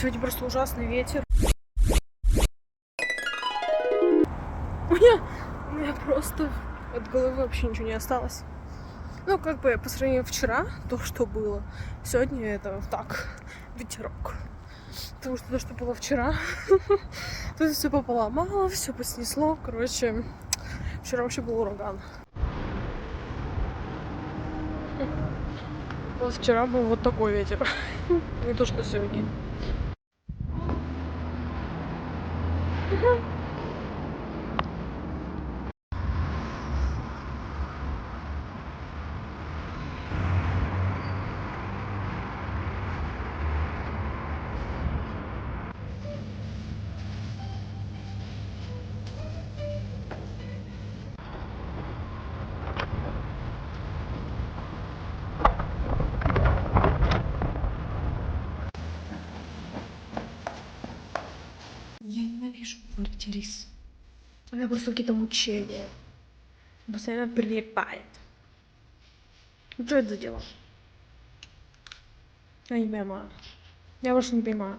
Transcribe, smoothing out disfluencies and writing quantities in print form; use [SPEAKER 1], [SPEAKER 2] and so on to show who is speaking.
[SPEAKER 1] Сегодня просто ужасный ветер. У меня просто от головы вообще ничего не осталось. Ну, как бы по сравнению вчера, то, что было, сегодня это так, ветерок. Потому что то, что было вчера, тут все пополомало, все поснесло. Короче, вчера вообще был ураган. Вот вчера был вот такой ветер. Не то, что сегодня. Я ненавижу варить рис. У меня просто какие-то мучения. Постоянно прилипает. Что это за дело? Я не понимаю. Я больше не понимаю.